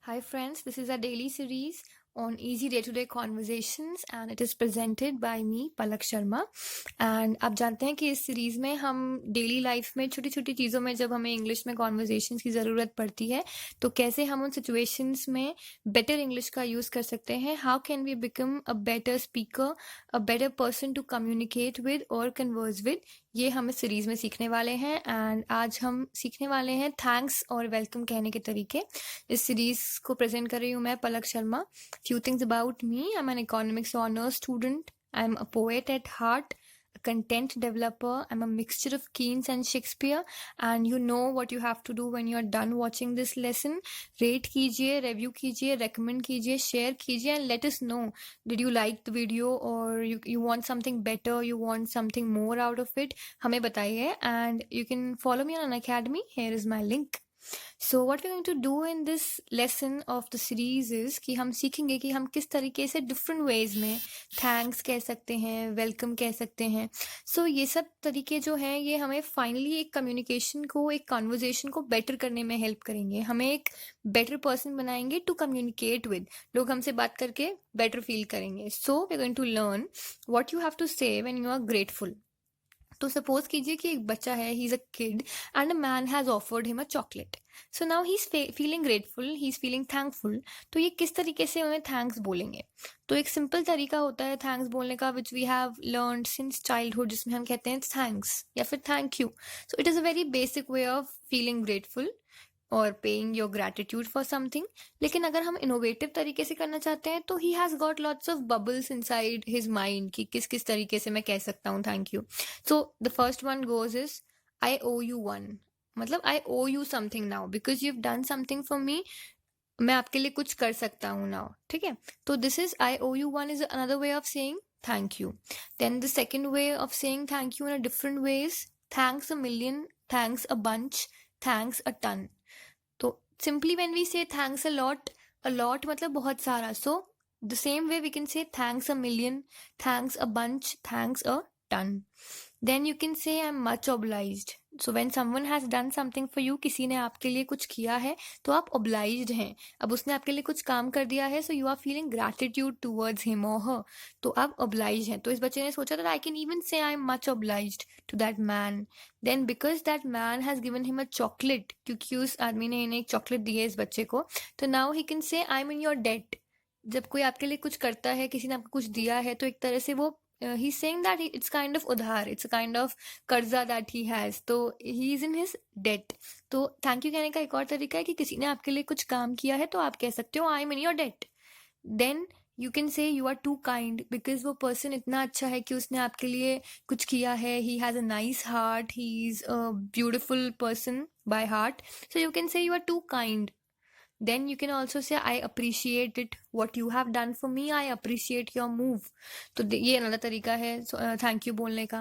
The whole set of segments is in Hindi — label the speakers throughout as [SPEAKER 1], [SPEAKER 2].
[SPEAKER 1] Hi, friends. This is our daily series on easy day-to-day conversations and it is presented by me, Palak Sharma. And आप जानते हैं कि इस सीरीज में हम डेली लाइफ में छोटी छोटी चीज़ों में जब हमें इंग्लिश में कॉन्वर्जेशंस की ज़रूरत पड़ती है तो कैसे हम उन सिचुएशंस में बेटर इंग्लिश का यूज़ कर सकते हैं. How can we become a better speaker, a better person to communicate with और कन्वर्स विद, ये हम इस सीरीज में सीखने वाले हैं. एंड आज हम सीखने वाले हैं थैंक्स और वेलकम कहने के तरीके. इस सीरीज को प्रेजेंट कर रही हूँ मैं, Palak Sharma. Few things about me: I am an economics honours student, I am a poet at heart, a content developer. I'm a mixture of Keats and Shakespeare. And you know what you have to do when you're done watching this lesson. Rate कीजिए, review कीजिए, recommend कीजिए, share कीजिए, and let us know. Did you like the video or you want something better, you want something more out of it? हमें बताइए. And you can follow me on Unacademy. Here is my link. So what we're going to do in this lesson of the series is कि हम सीखेंगे कि हम किस तरीके से different ways में थैंक्स कह सकते हैं, वेलकम कह सकते हैं. सो ये सब तरीके जो हैं ये हमें फाइनली एक कम्युनिकेशन को, एक कॉन्वर्जेशन को बेटर करने में हेल्प करेंगे. हमें एक बेटर पर्सन बनाएंगे टू कम्युनिकेट विद. लोग हमसे बात करके बेटर फील करेंगे. So we are going to learn what you have to say when you are grateful. तो सपोज कीजिए कि एक बच्चा है, he is a kid and a man has offered him a chocolate. So now he is feeling grateful, he is feeling thankful. तो ये किस तरीके से उन्हें थैंक्स बोलेंगे? तो एक सिंपल तरीका होता है थैंक्स बोलने का, which we have learned since childhood, जिसमें हम कहते हैं थैंक्स या फिर thank you. So it is a very basic way of feeling grateful और paying your gratitude for something. लेकिन अगर हम इनोवेटिव तरीके से करना चाहते हैं तो he has got lots of bubbles inside his mind कि किस किस तरीके से मैं कह सकता हूँ thank you. So the first one goes is I O U one. मतलब I O U something now because you have done something for me. मैं आपके लिए कुछ कर सकता हूँ नाउ. ठीक है, तो this is I O U one is another way of saying thank you. Then the second way of saying thank you in a different way is thanks a million, thanks a bunch, thanks a ton. तो simply when we say thanks a lot मतलब बहुत सारा. So the same way we can say thanks a million, thanks a bunch, thanks a ton. Then you can say I'm much obliged. So when someone has done something for you, किसी ने आपके लिए कुछ किया है तो आप obliged हैं. अब उसने आपके लिए कुछ काम कर दिया है, so you are feeling gratitude towards him or her. तो आप obliged हैं. तो इस बच्चे ने सोचा that I can even say I'm much obliged to that man. Then because that man has given him a chocolate, क्योंकि उस आदमी ने इन्हें एक चॉकलेट दी है इस बच्चे को, तो now he can say I'm in your debt. जब कोई आपके लिए कुछ करता है, किसी ने आपको कुछ दिया है, तो एक तरह से वो he's saying that it's kind of उधार, it's a kind of कर्जा that he has, तो he is in his debt. तो थैंक यू कहने का एक और तरीका है कि किसी ने आपके लिए कुछ काम किया है तो आप कह सकते हो I am in your debt. Then you can say you are too kind because वो पर्सन इतना अच्छा है कि उसने आपके लिए कुछ किया है. He has a nice heart, he is a beautiful person by heart. So you can say you are too kind. Then you can also say I appreciate it, what you have done for me, I appreciate your move. तो ये another तरीका है thank you बोलने का.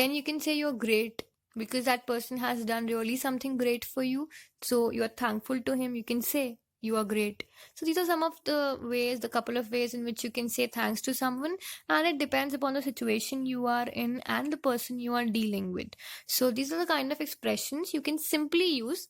[SPEAKER 1] Then you can say you're great because that person has done really something great for you, so you are thankful to him. You can say you are great. So these are some of the ways, the couple of ways in which you can say thanks to someone, and it depends upon the situation you are in and the person you are dealing with. So these are the kind of expressions you can simply use.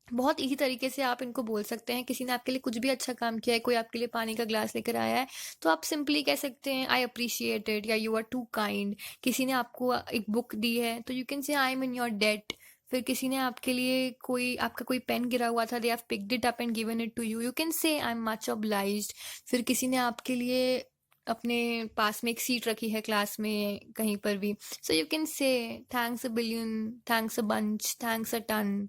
[SPEAKER 1] बहुत इजी तरीके से आप इनको बोल सकते हैं. किसी ने आपके लिए कुछ भी अच्छा काम किया है, कोई आपके लिए पानी का ग्लास लेकर आया है, तो आप सिंपली कह सकते हैं आई अप्रिशिएट इट या यू आर टू काइंड. किसी ने आपको एक बुक दी है तो you can say I am in your debt. फिर किसी ने आपके लिए आपका कोई पेन गिरा हुआ था, they have picked it up and given it to you, you can say I am much obliged. फिर किसी ने आपके लिए अपने पास में एक सीट रखी है क्लास में कहीं पर भी, so you can say thanks a billion, thanks a bunch, thanks a ton.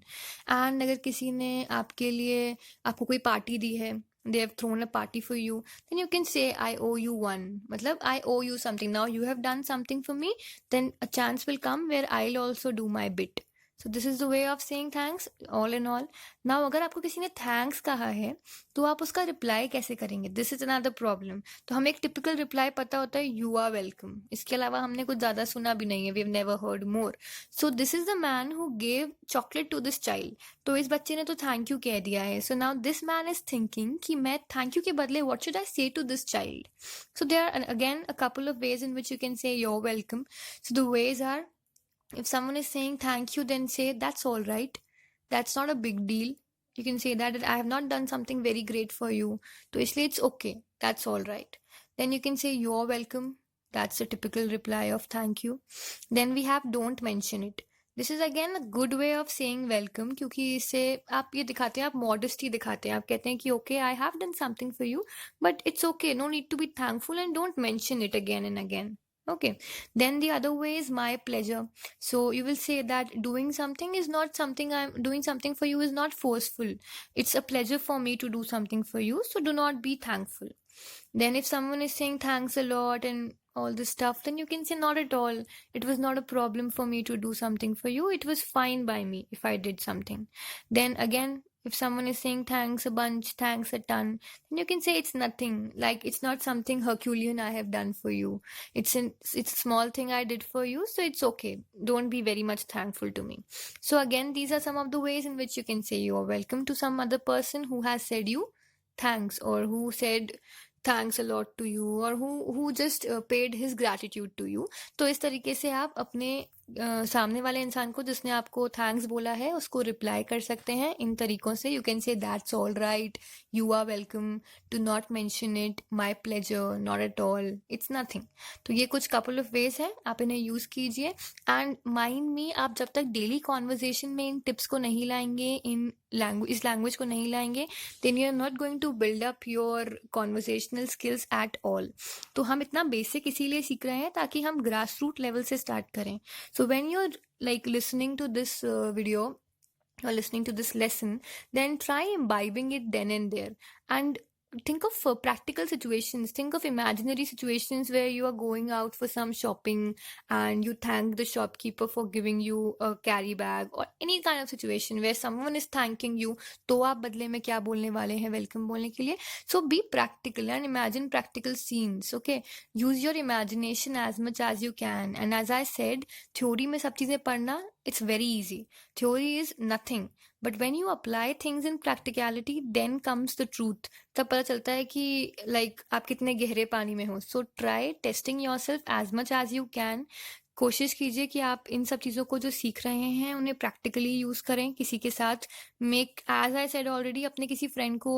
[SPEAKER 1] And अगर किसी ने आपके लिए आपको कोई पार्टी दी है, they have thrown a party for you, then you can say I owe you one. मतलब I owe you something. Now you have done something for me, then a chance will come where I'll also do my bit. So this is the way of saying thanks all in all. Now अगर आपको किसी ने thanks कहा है तो आप उसका रिप्लाई कैसे करेंगे? This is another problem. तो हमें एक टिपिकल रिप्लाई पता होता है यू आर वेलकम. इसके अलावा हमने कुछ ज़्यादा सुना भी नहीं है. We have never heard more. So this is the man who gave chocolate to this child. तो इस बच्चे ने तो थैंक यू कह दिया है. So now this man is thinking कि मैं थैंक यू के बदले what should I say to this child. So there are again a couple of ways in which you can say you're welcome. So the ways are, if someone is saying thank you, then say that's all right, that's not a big deal, You can say that I have not done something very great for you. तो इसलिए it's okay. That's all right. Then you can say you're welcome. That's a typical reply of thank you. Then we have don't mention it. This is again a good way of saying welcome क्योंकि इससे आप ये दिखाते हैं, आप modesty दिखाते हैं, आप कहते हैं कि okay, I have done something for you, but it's okay, no need to be thankful and don't mention it again and again. Okay. Then the other way is my pleasure. So you will say that doing something is not something, I'm doing something for you is not forceful. It's a pleasure for me to do something for you. So do not be thankful. Then if someone is saying thanks a lot and all this stuff, then you can say not at all. It was not a problem for me to do something for you. It was fine by me if I did something. Then again, if someone is saying thanks a bunch, thanks a ton, then you can say it's nothing. Like it's not something Herculean I have done for you. It's a small thing I did for you, so it's okay. Don't be very much thankful to me. So again, these are some of the ways in which you can say you are welcome to some other person who has said you thanks, or who said thanks a lot to you, or who just paid his gratitude to you. तो इस तरीके से आप अपने सामने वाले इंसान को जिसने आपको थैंक्स बोला है उसको रिप्लाई कर सकते हैं इन तरीकों से. You can say that's all right, you are welcome, do not mention it, my pleasure, not at all, it's nothing. तो ये कुछ कपल ऑफ वेज है, आप इन्हें यूज कीजिए. एंड माइंड मी, आप जब तक डेली कॉन्वर्जेशन में इन टिप्स को नहीं लाएंगे, इस लैंग्वेज को नहीं लाएंगे, then you are not going to build up your conversational skills at all. तो हम इतना बेसिक इसीलिए सीख रहे हैं ताकि हम ग्रास रूट लेवल से स्टार्ट करें. So when you're like listening to this video or listening to this lesson, then try imbibing it then and there, and think of practical situations. Think of imaginary situations where you are going out for some shopping and you thank the shopkeeper for giving you a carry bag, or any kind of situation where someone is thanking you. तो आप बदले में क्या बोलने वाले हैं वेलकम बोलने के लिए? So be practical and imagine practical scenes. Okay, use your imagination as much as you can. And as I said, theory में सब चीजें पढ़ना, it's very easy. Theory is nothing. But when you apply things in practicality, then comes the truth. तब पता चलता है कि like आप कितने गहरे पानी में हो. So try testing yourself as much as you can. कोशिश कीजिए कि आप इन सब चीज़ों को जो सीख रहे हैं उन्हें प्रैक्टिकली यूज़ करें किसी के साथ. Make, as I said already, अपने किसी फ्रेंड को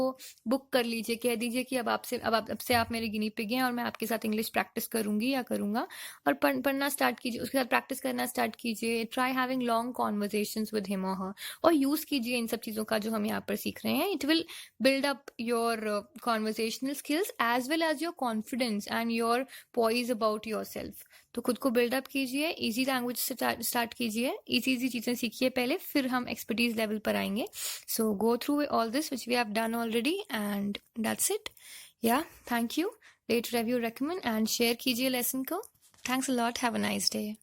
[SPEAKER 1] बुक कर लीजिए, कह दीजिए कि अब से आप मेरे गिनी पिग हैं और मैं आपके साथ इंग्लिश प्रैक्टिस करूंगी या करूंगा, और पढ़ना स्टार्ट कीजिए, उसके साथ प्रैक्टिस करना स्टार्ट कीजिए. Try having long conversations with him और हर, और यूज़ कीजिए इन सब चीज़ों का जो हम यहाँ पर सीख रहे हैं. It will build up your conversational skills as well as your confidence and your poise about yourself. तो खुद को बिल्डअप कीजिए, इजी लैंग्वेज से स्टार्ट कीजिए, इजी चीज़ें सीखिए पहले, फिर हम एक्सपर्टीज लेवल पर आएंगे. So go through all this which we have done already, and that's it. Yeah thank you. Rate, review, recommend and share कीजिए लेसन को. Thanks a lot. Have a nice day.